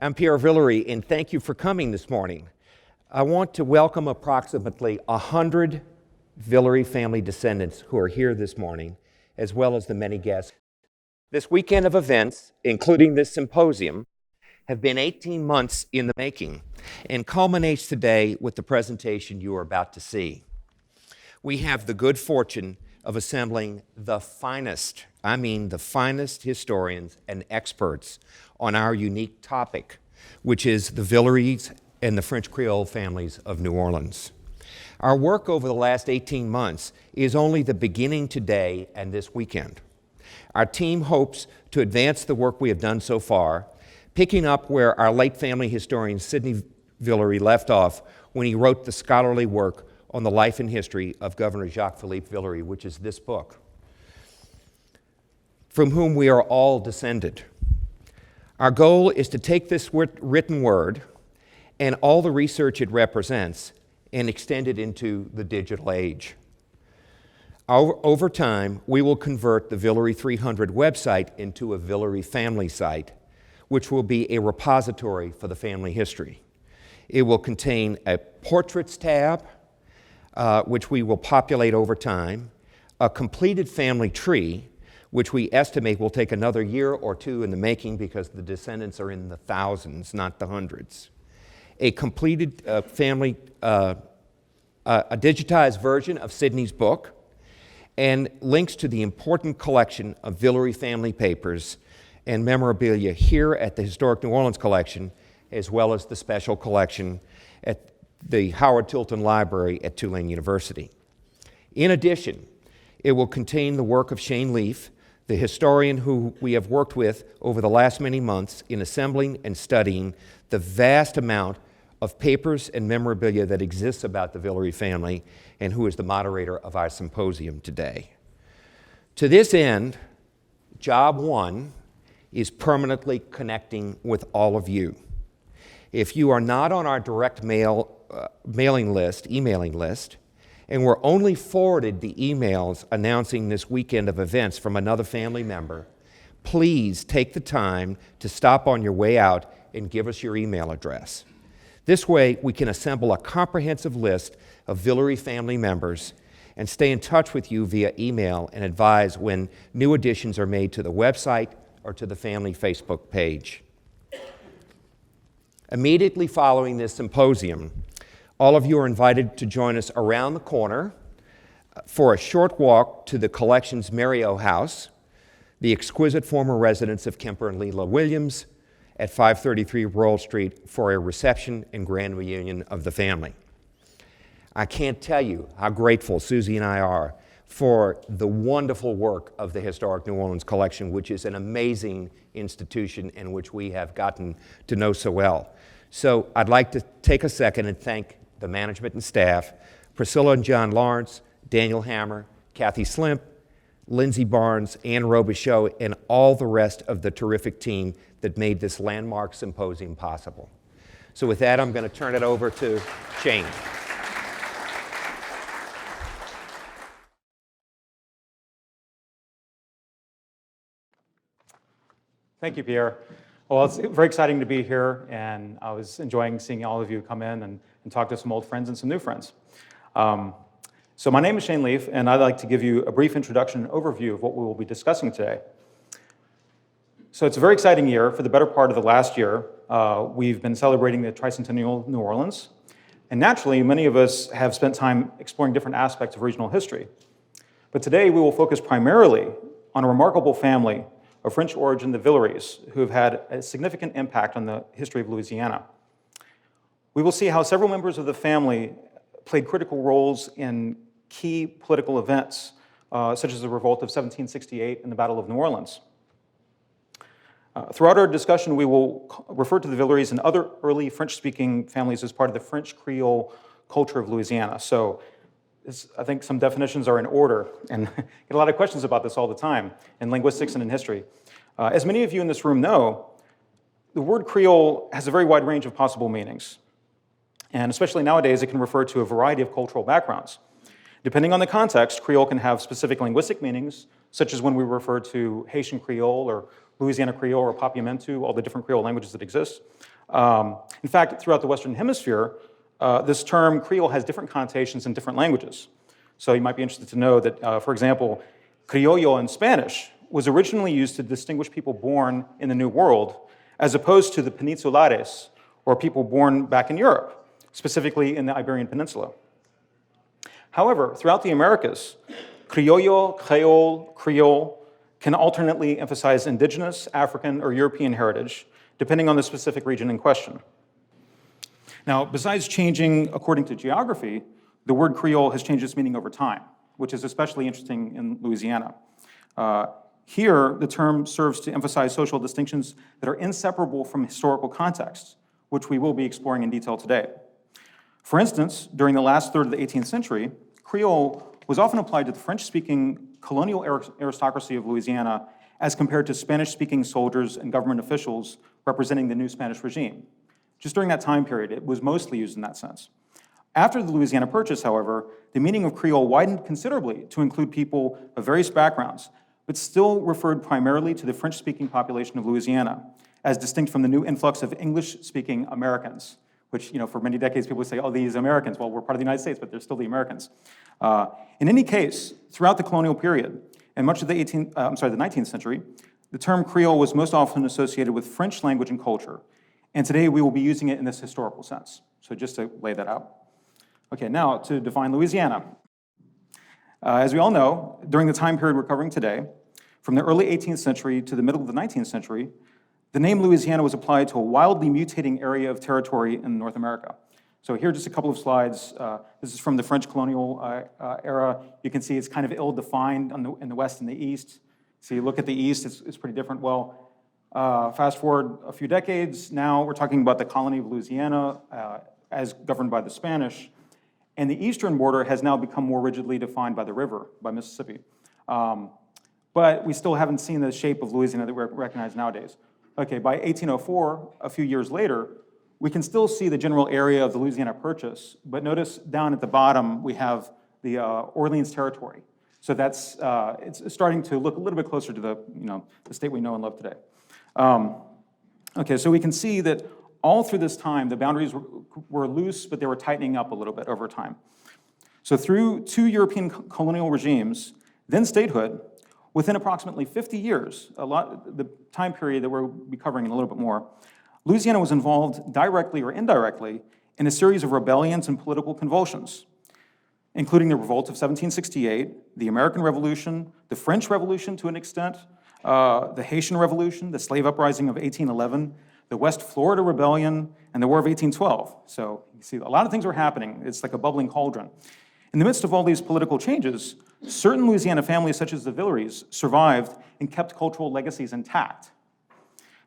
I'm Pierre Villere, and thank you for coming this morning. I want to welcome approximately 100 Villere family descendants who are here this morning, as well as the many guests. This weekend of events, including this symposium, have been 18 months in the making and culminates today with the presentation you are about to see. We have the good fortune of assembling the finest, the finest historians and experts on our unique topic, which is the Villeres and the French Creole families of New Orleans. Our work over the last 18 months is only the beginning today and this weekend. Our team hopes to advance the work we have done so far, picking up where our late family historian Sidney Villere left off when he wrote the scholarly work on the life and history of Governor Jacques-Philippe Villere, which is this book, from whom we are all descended. Our goal is to take this written word and all the research it represents and extend it into the digital age. Over time, we will convert the Villere 300 website into a Villere family site, which will be a repository for the family history. It will contain a portraits tab, which we will populate over time, a completed family tree, which we estimate will take another year or two in the making because the descendants are in the thousands, not the hundreds. A completed family, a digitized version of Sidney's book, and links to the important collection of Villere family papers and memorabilia here at the Historic New Orleans Collection, as well as the special collection at the Howard Tilton Library at Tulane University. In addition, it will contain the work of Shane Leaf, the historian who we have worked with over the last many months in assembling and studying the vast amount of papers and memorabilia that exists about the Villere family, and who is the moderator of our symposium today. To this end, job one is permanently connecting with all of you. If you are not on our direct emailing list, and were only forwarded the emails announcing this weekend of events from another family member, please take the time to stop on your way out and give us your email address. This way, we can assemble a comprehensive list of Villere family members and stay in touch with you via email and advise when new additions are made to the website or to the family Facebook page. Immediately following this symposium, all of you are invited to join us around the corner for a short walk to the collection's Mario House, the exquisite former residence of Kemper and Leela Williams at 533 Royal Street, for a reception and grand reunion of the family. I can't tell you how grateful Susie and I are for the wonderful work of the Historic New Orleans Collection, which is an amazing institution and which we have gotten to know so well. So I'd like to take a second and thank the management and staff, Priscilla and John Lawrence, Daniel Hammer, Kathy Slimp, Lindsay Barnes, Ann Robichaux, and all the rest of the terrific team that made this landmark symposium possible. So with that, I'm going to turn it over to Shane. Thank you, Pierre. Well, it's very exciting to be here, and I was enjoying seeing all of you come in and talk to some old friends and some new friends. So my name is Shane Leaf, and I'd like to give you a brief introduction and overview of what we will be discussing today. So it's a very exciting year. For the better part of the last year, we've been celebrating the tricentennial New Orleans, and naturally, many of us have spent time exploring different aspects of regional history. But today, we will focus primarily on a remarkable family of French origin, the Villeres, who have had a significant impact on the history of Louisiana. We will see how several members of the family played critical roles in key political events, such as the Revolt of 1768 and the Battle of New Orleans. Throughout our discussion, we will refer to the Villeres and other early French-speaking families as part of the French Creole culture of Louisiana. So I think some definitions are in order, and I get a lot of questions about this all the time in linguistics and in history. As many of you in this room know, the word Creole has a very wide range of possible meanings. And especially nowadays, it can refer to a variety of cultural backgrounds. Depending on the context, Creole can have specific linguistic meanings, such as when we refer to Haitian Creole or Louisiana Creole or Papiamentu, all the different Creole languages that exist. In fact, throughout the Western Hemisphere, this term Creole has different connotations in different languages. So you might be interested to know that, for example, criollo in Spanish was originally used to distinguish people born in the New World, as opposed to the peninsulares, or people born back in Europe, specifically in the Iberian Peninsula. However, throughout the Americas, criollo, creole, creole can alternately emphasize indigenous, African, or European heritage, depending on the specific region in question. Now, besides changing according to geography, the word Creole has changed its meaning over time, which is especially interesting in Louisiana. Here, the term serves to emphasize social distinctions that are inseparable from historical context, which we will be exploring in detail today. For instance, during the last third of the 18th century, Creole was often applied to the French-speaking colonial aristocracy of Louisiana as compared to Spanish-speaking soldiers and government officials representing the new Spanish regime. Just during that time period, it was mostly used in that sense. After the Louisiana Purchase, however, the meaning of Creole widened considerably to include people of various backgrounds, but still referred primarily to the French-speaking population of Louisiana, as distinct from the new influx of English-speaking Americans, which, for many decades people would say, oh, these Americans, well, we're part of the United States, but they're still the Americans. In any case, throughout the colonial period, and much of the 19th century, the term Creole was most often associated with French language and culture, and today we will be using it in this historical sense. So just to lay that out. Okay, now to define Louisiana. As we all know, during the time period we're covering today, from the early 18th century to the middle of the 19th century, the name Louisiana was applied to a wildly mutating area of territory in North America. So here are just a couple of slides. This is from the French colonial era. You can see it's kind of ill-defined in the west and the east. So you look at the east, it's pretty different. Well, fast forward a few decades, now we're talking about the colony of Louisiana as governed by the Spanish. And the eastern border has now become more rigidly defined by the river, by Mississippi. But we still haven't seen the shape of Louisiana that we recognize nowadays. Okay, by 1804, a few years later, we can still see the general area of the Louisiana Purchase, but notice down at the bottom, we have the Orleans Territory. So that's, it's starting to look a little bit closer to the state we know and love today. Okay, so we can see that all through this time, the boundaries were loose, but they were tightening up a little bit over time. So through two European colonial regimes, then statehood, within approximately 50 years, the time period that we'll be covering in a little bit more, Louisiana was involved directly or indirectly in a series of rebellions and political convulsions, including the Revolt of 1768, the American Revolution, the French Revolution to an extent, the Haitian Revolution, the slave uprising of 1811, the West Florida Rebellion, and the War of 1812. So you see a lot of things were happening. It's like a bubbling cauldron. In the midst of all these political changes, certain Louisiana families, such as the Villeres, survived and kept cultural legacies intact.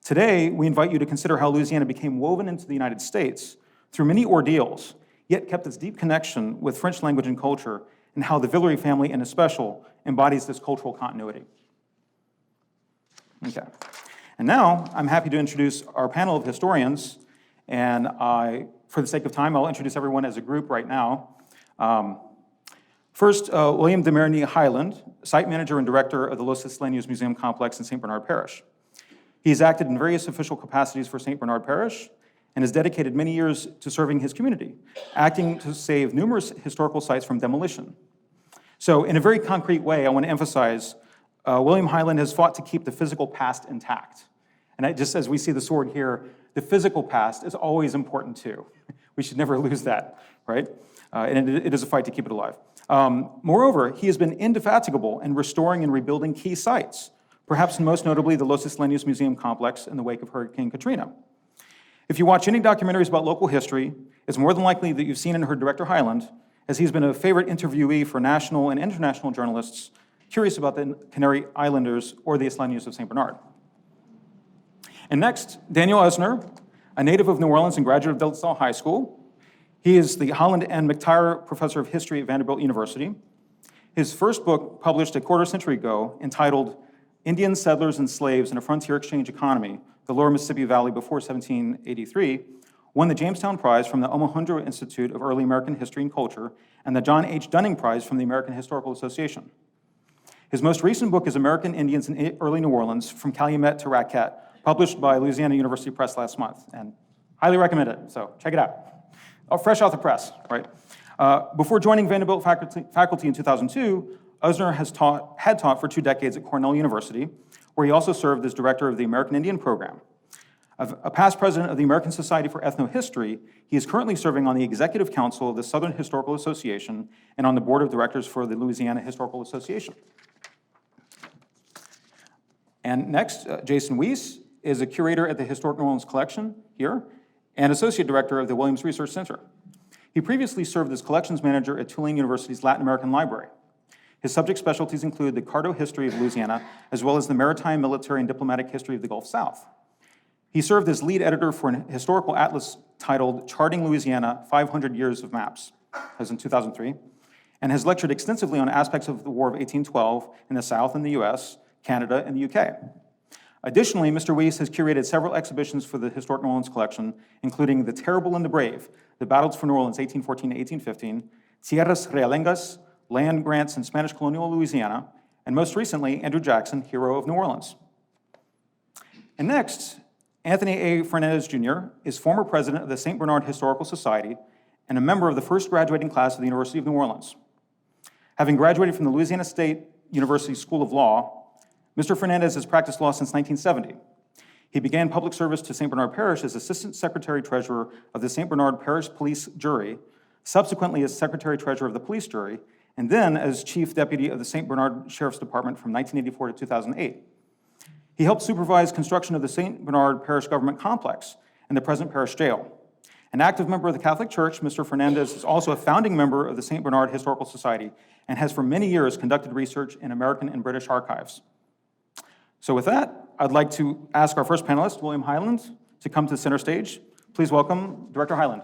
Today, we invite you to consider how Louisiana became woven into the United States through many ordeals, yet kept its deep connection with French language and culture, and how the Villere family, in especial, embodies this cultural continuity. Okay. And now, I'm happy to introduce our panel of historians, and for the sake of time, I'll introduce everyone as a group right now. First, William de Marigny Highland, site manager and director of the Los Isleños Museum Complex in St. Bernard Parish. He has acted in various official capacities for St. Bernard Parish and has dedicated many years to serving his community, acting to save numerous historical sites from demolition. So in a very concrete way, I want to emphasize William Highland has fought to keep the physical past intact. And just as we see the sword here, the physical past is always important too. We should never lose that, right? And it is a fight to keep it alive. Moreover, he has been indefatigable in restoring and rebuilding key sites, perhaps most notably the Los Isleños Museum Complex in the wake of Hurricane Katrina. If you watch any documentaries about local history, it's more than likely that you've seen and heard Director Highland, as he's been a favorite interviewee for national and international journalists curious about the Canary Islanders or the Isleños of St. Bernard. And next, Daniel Esner, a native of New Orleans and graduate of De La Salle High School. He is the Holland and McTire Professor of History at Vanderbilt University. His first book, published a quarter century ago, entitled Indian Settlers and Slaves in a Frontier Exchange Economy, the Lower Mississippi Valley Before 1783, won the Jamestown Prize from the Omohundro Institute of Early American History and Culture and the John H. Dunning Prize from the American Historical Association. His most recent book is American Indians in Early New Orleans, From Calumet to Raquette, published by Louisiana University Press last month. And Highly recommend it, so check it out. Fresh off the press, right? Before joining Vanderbilt faculty in 2002, Usner had taught for 2 decades at Cornell University, where he also served as director of the American Indian Program. A past president of the American Society for Ethnohistory, he is currently serving on the Executive Council of the Southern Historical Association and on the Board of Directors for the Louisiana Historical Association. And next, Jason Weiss is a curator at the Historic New Orleans Collection here and associate director of the Williams Research Center. He previously served as collections manager at Tulane University's Latin American Library. His subject specialties include the Cardo history of Louisiana, as well as the maritime, military, and diplomatic history of the Gulf South. He served as lead editor for an historical atlas titled Charting Louisiana, 500 Years of Maps, that was in 2003, and has lectured extensively on aspects of the War of 1812 in the South and the US, Canada, and the UK. Additionally, Mr. Weiss has curated several exhibitions for the Historic New Orleans Collection, including The Terrible and the Brave, The Battles for New Orleans, 1814 to 1815, Tierras Realengas, Land Grants in Spanish Colonial Louisiana, and most recently, Andrew Jackson, Hero of New Orleans. And next, Anthony A. Fernandez Jr. is former president of the St. Bernard Historical Society and a member of the first graduating class of the University of New Orleans. Having graduated from the Louisiana State University School of Law, Mr. Fernandez has practiced law since 1970. He began public service to St. Bernard Parish as Assistant Secretary Treasurer of the St. Bernard Parish Police Jury, subsequently as Secretary Treasurer of the Police Jury, and then as Chief Deputy of the St. Bernard Sheriff's Department from 1984 to 2008. He helped supervise construction of the St. Bernard Parish Government Complex and the present parish jail. An active member of the Catholic Church, Mr. Fernandez is also a founding member of the St. Bernard Historical Society and has for many years conducted research in American and British archives. So with that, I'd like to ask our first panelist, William Highland, to come to the center stage. Please welcome Director Highland.